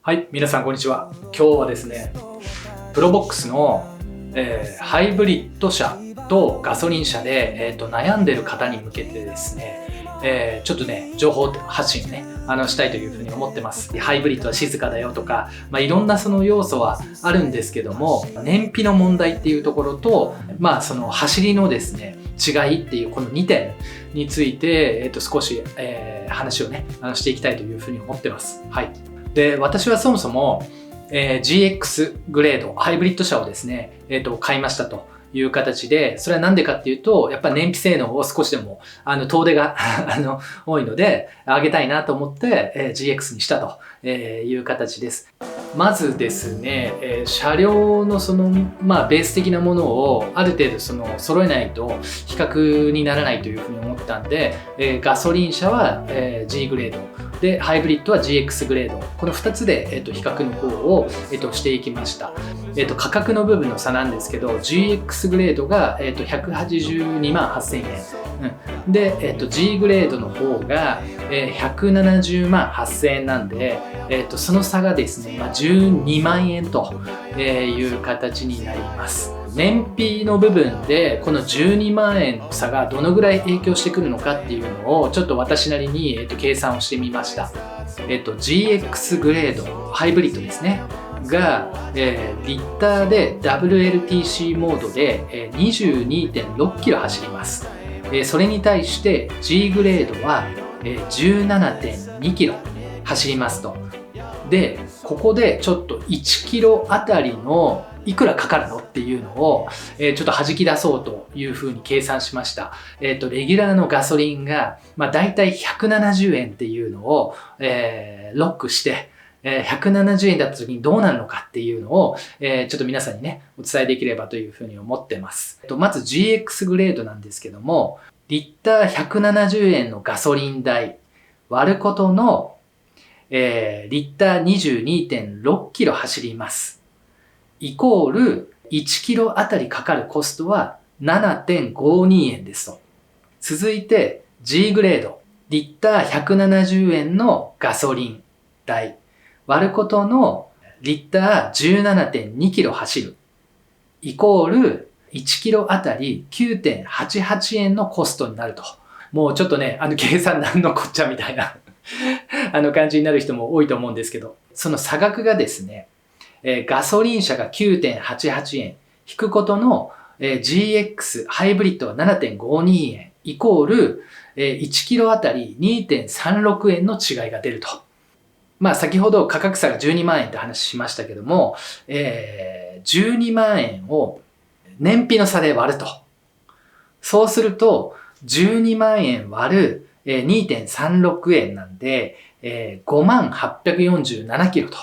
はい、皆さんこんにちは。今日はですね、プロボックスの、ハイブリッド車とガソリン車で、悩んでる方に向けてですね、ちょっとね、情報発信をね、したいというふうに思ってます。ハイブリッドは静かだよとか、いろんなその要素はあるんですけども、燃費の問題っていうところと、その走りのですね、違いっていうこの2点について、少し、話をね、していきたいというふうに思ってます。はい。で、私はそもそも、GX グレード、ハイブリッド車をですね、買いましたという形で、それはなんでかっていうと、やっぱ燃費性能を少しでも、遠出が多いので、上げたいなと思って、GX にしたという形です。まずですね、車両のその、ベース的なものをある程度揃えないと比較にならないというふうに思ったんで、ガソリン車は、G グレードで、ハイブリッドは GX グレード。この2つで、比較の方を、していきました。価格の部分の差なんですけど、GX グレードが、182万8000円。で、G グレードの方が、170万8000円なんで、その差がですね、12万円という形になります。燃費の部分でこの12万円の差がどのぐらい影響してくるのかっていうのをちょっと私なりに、計算をしてみました。GX グレード、ハイブリッドですね。が、リッターで WLTC モードで、22.6 キロ走ります。それに対して G グレードは、17.2 キロ走りますと。で、ここでちょっと1キロあたりのいくらかかるのっていうのを、ちょっと弾き出そうというふうに計算しました。レギュラーのガソリンが、だいたい170円っていうのを、ロックして、170円だった時にどうなるのかっていうのを、ちょっと皆さんにね、お伝えできればというふうに思ってます。まず GX グレードなんですけども、リッター170円のガソリン代割ることの、リッター 22.6 キロ走ります。イコール1キロあたりかかるコストは 7.52 円ですと。続いて G グレード。リッター170円のガソリン代割ることのリッター 17.2 キロ走る。イコール1キロあたり 9.88 円のコストになると。もうちょっとね、計算なんのこっちゃみたいな感じになる人も多いと思うんですけど、その差額がですね、ガソリン車が 9.88 円引くことの、GX ハイブリッドが 7.52 円イコール、1キロあたり 2.36 円の違いが出ると。先ほど価格差が12万円って話しましたけども、12万円を燃費の差で割ると。そうすると、12万円割る 2.36 円なんで、5847キロと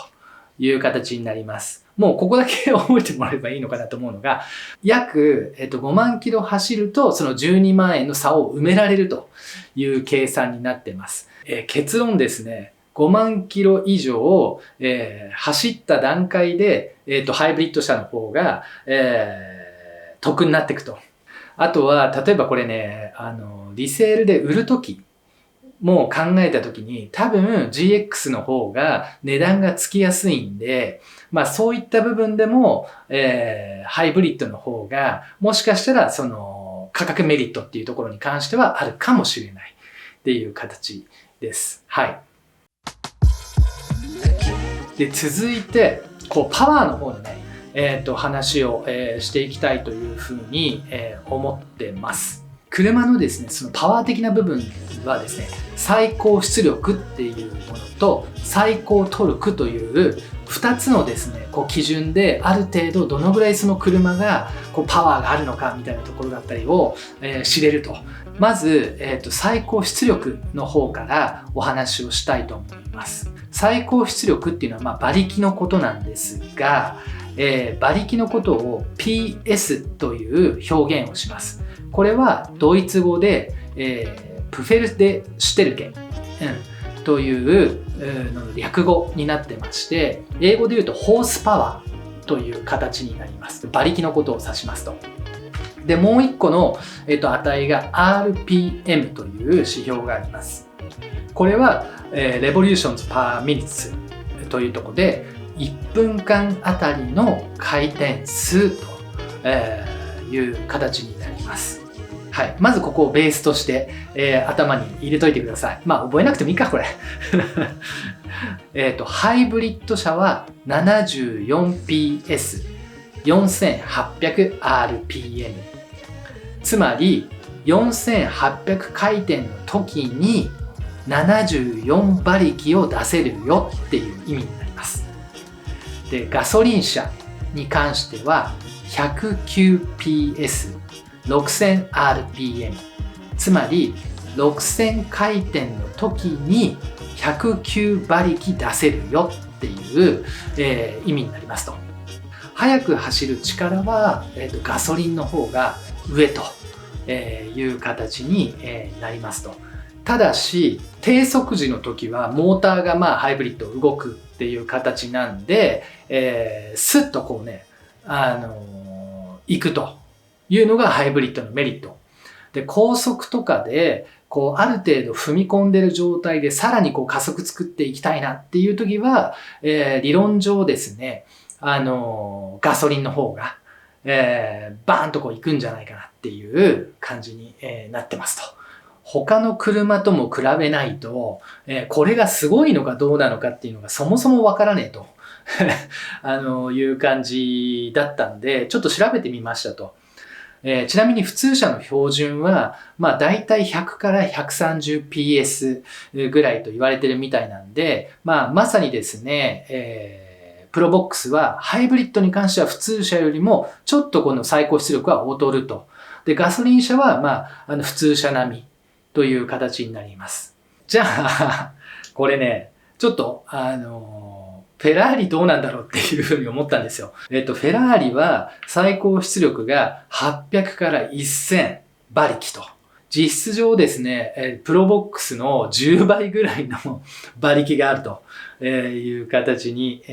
いう形になります。もうここだけ覚えてもらえばいいのかなと思うのが、約5万キロ走るとその12万円の差を埋められるという計算になってます。結論ですね、5万キロ以上、走った段階で、ハイブリッド車の方が、得になっていくと。あとは、例えばこれね、リセールで売るときも考えたときに、多分 GX の方が値段がつきやすいんで、そういった部分でも、ハイブリッドの方が、もしかしたらその価格メリットっていうところに関してはあるかもしれないっていう形です。はい。で、続いて、パワーの方のね、話を、していきたいというふうに、思ってます。車のですね、そのパワー的な部分はですね、最高出力っていうものと最高トルクという2つのですね、基準である程度どのぐらいその車がパワーがあるのかみたいなところだったりを、知れると。まず、最高出力の方からお話をしたいと思います。最高出力っていうのは馬力のことなんですが、馬力のことを PS という表現をします。これはドイツ語で、プフェルデシュテルケン、というの略語になってまして、英語で言うとホースパワーという形になります。馬力のことを指しますと。で、もう一個の、値が RPM という指標があります。これは、レボリューションズパーミニッツというところで1分間あたりの回転数という形になります。はい、まずここをベースとして、頭に入れといてください。まあ覚えなくてもいいかこれ。ハイブリッド車は 74PS、4800rpm。つまり4800回転の時に74馬力を出せるよっていう意味になります。で、ガソリン車に関しては 109PS、6000rpm。つまり6000回転の時に109馬力出せるよっていう、意味になりますと。速く走る力は、ガソリンの方が上という形になりますと。ただし低速時の時はモーターがハイブリッド動くっていう形なんで、スッとこうね、行くというのがハイブリッドのメリットで、高速とかでこうある程度踏み込んでる状態でさらにこう加速作っていきたいなっていう時は、理論上ですね、ガソリンの方が、バーンとこう行くんじゃないかなっていう感じに、なってますと。他の車とも比べないと、これがすごいのかどうなのかっていうのがそもそもわからねえという感じだったんで、ちょっと調べてみましたと。ちなみに普通車の標準は、だいたい100から 130PS ぐらいと言われてるみたいなんで、まさにですね、プロボックスはハイブリッドに関しては普通車よりもちょっとこの最高出力は劣ると。で、ガソリン車は普通車並みという形になります。じゃあ、これね、ちょっとフェラーリどうなんだろうっていうふうに思ったんですよ。フェラーリは最高出力が800から1000馬力と。実質上ですね、プロボックスの10倍ぐらいの馬力があるという形に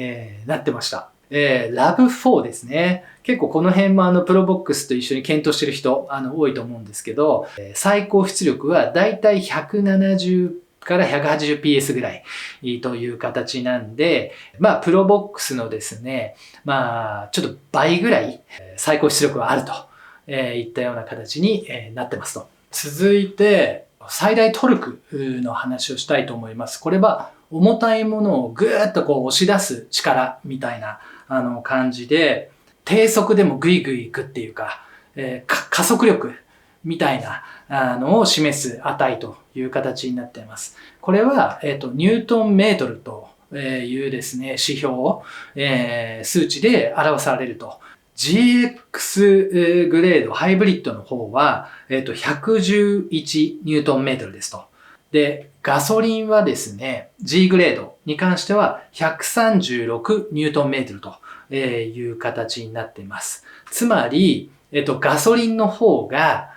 なってました。ラブ4ですね。結構この辺もプロボックスと一緒に検討してる人多いと思うんですけど、最高出力はだいたい170から 180PS ぐらいという形なんで、プロボックスのですね、ちょっと倍ぐらい最高出力はあるといったような形になってますと。続いて、最大トルクの話をしたいと思います。これは重たいものをぐーっとこう押し出す力みたいな感じで、低速でもグイグイ行くっていうか、加速力みたいなのを示す値という形になっています。これは、ニュートンメートルというですね、指標、数値で表されると。GX グレードハイブリッドの方は、111ニュートンメートルですと。で、ガソリンはですね、G グレードに関しては136ニュートンメートルという形になっています。つまり、ガソリンの方が、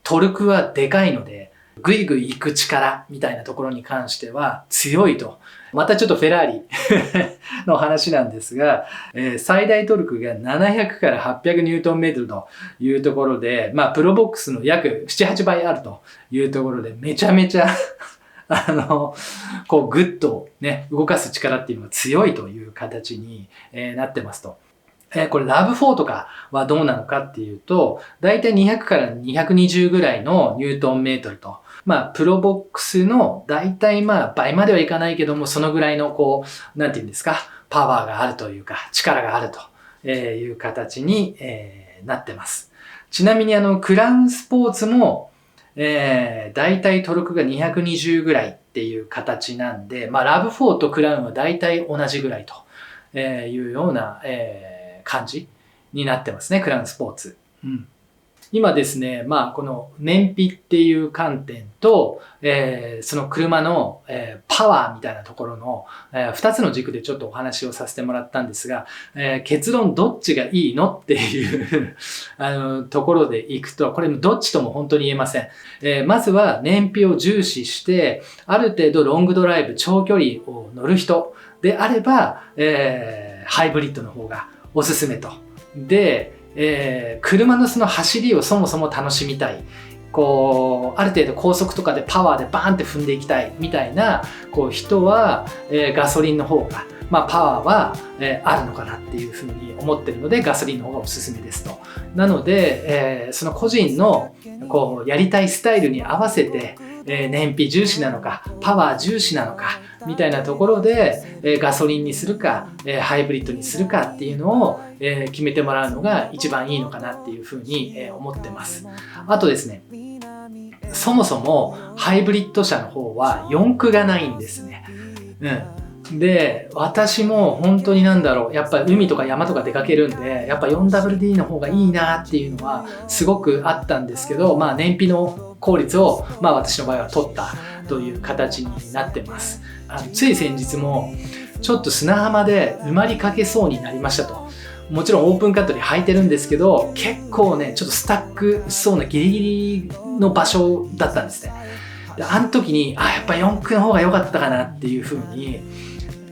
トルクはでかいので、ぐいぐい行く力みたいなところに関しては強いと。またちょっとフェラーリの話なんですが、最大トルクが700から800ニュートンメートルというところで、プロボックスの約7、8倍あるというところで、めちゃめちゃこうグッとね、動かす力っていうのが強いという形になってますと。これラブ4とかはどうなのかっていうと、だいたい200から220ぐらいのニュートンメートルと、プロボックスのだいたい倍まではいかないけども、そのぐらいのこう、なんていうんですか、パワーがあるというか、力があるという形になってます。ちなみにクラウンスポーツも、だいたいトルクが220ぐらいっていう形なんで、ラブ4とクラウンはだいたい同じぐらいというような、感じになってますね、クラウンスポーツ。今ですね、この燃費っていう観点と、その車の、パワーみたいなところの、2つの軸でちょっとお話をさせてもらったんですが、結論どっちがいいのっていうところでいくと、これどっちとも本当に言えません。まずは燃費を重視して、ある程度ロングドライブ、長距離を乗る人であれば、ハイブリッドの方がおすすめと。で、車のその走りをそもそも楽しみたいっこうある程度高速とかでパワーでバーンって踏んでいきたいみたいなこう人は、ガソリンの方が、パワーは、あるのかなっていうふうに思ってるので、ガソリンの方がおすすめですと。なので、その個人のこうやりたいスタイルに合わせて、燃費重視なのかパワー重視なのかみたいなところで、ガソリンにするか、ハイブリッドにするかっていうのを、決めてもらうのが一番いいのかなっていうふうに、思ってます。あとですね、そもそもハイブリッド車の方は四駆がないんですね。で、私も本当にやっぱり海とか山とか出かけるんで、やっぱ 4WD の方がいいなっていうのはすごくあったんですけど、燃費の効率を、私の場合は取ったという形になってます。つい先日もちょっと砂浜で埋まりかけそうになりましたと。もちろんオープンカットで履いてるんですけど、結構ね、ちょっとスタックしそうなギリギリの場所だったんですね。で、あの時に、やっぱ四駆の方が良かったかなっていう風に、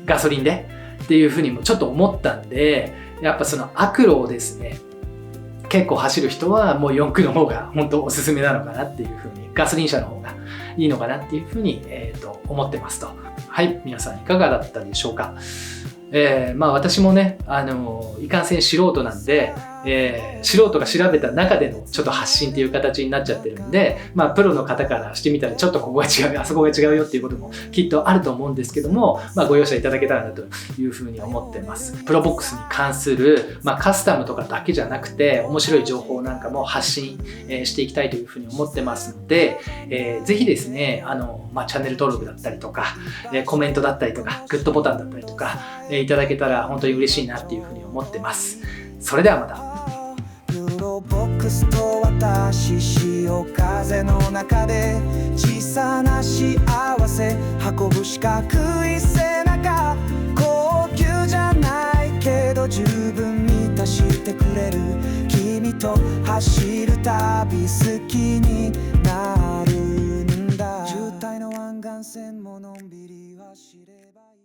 ガソリンでっていう風にもちょっと思ったんで、やっぱそのアクロをですね、結構走る人はもう四駆の方が本当おすすめなのかなっていう風に、ガソリン車の方がいいのかなっていう風に、思ってますと。はい、皆さんいかがだったでしょうか。私もね、いかんせん素人なんで、素人が調べた中でのちょっと発信っていう形になっちゃってるんで、プロの方からしてみたらちょっとここが違う、あそこが違うよっていうこともきっとあると思うんですけども、ご容赦いただけたらなというふうに思ってます。プロボックスに関する、カスタムとかだけじゃなくて、面白い情報なんかも発信、していきたいというふうに思ってますので、ぜひですね、チャンネル登録だったりとか、コメントだったりとか、グッドボタンだったりとか、いただけたら本当に嬉しいなっていうふうに思ってます。それではまた。プロボックスと私、潮風の中で小さな幸せ運ぶ四角い背中、高級じゃないけど十分満たしてくれる君と走る旅好きになるんだ。渋滞の湾岸線ものんびり走ればいい。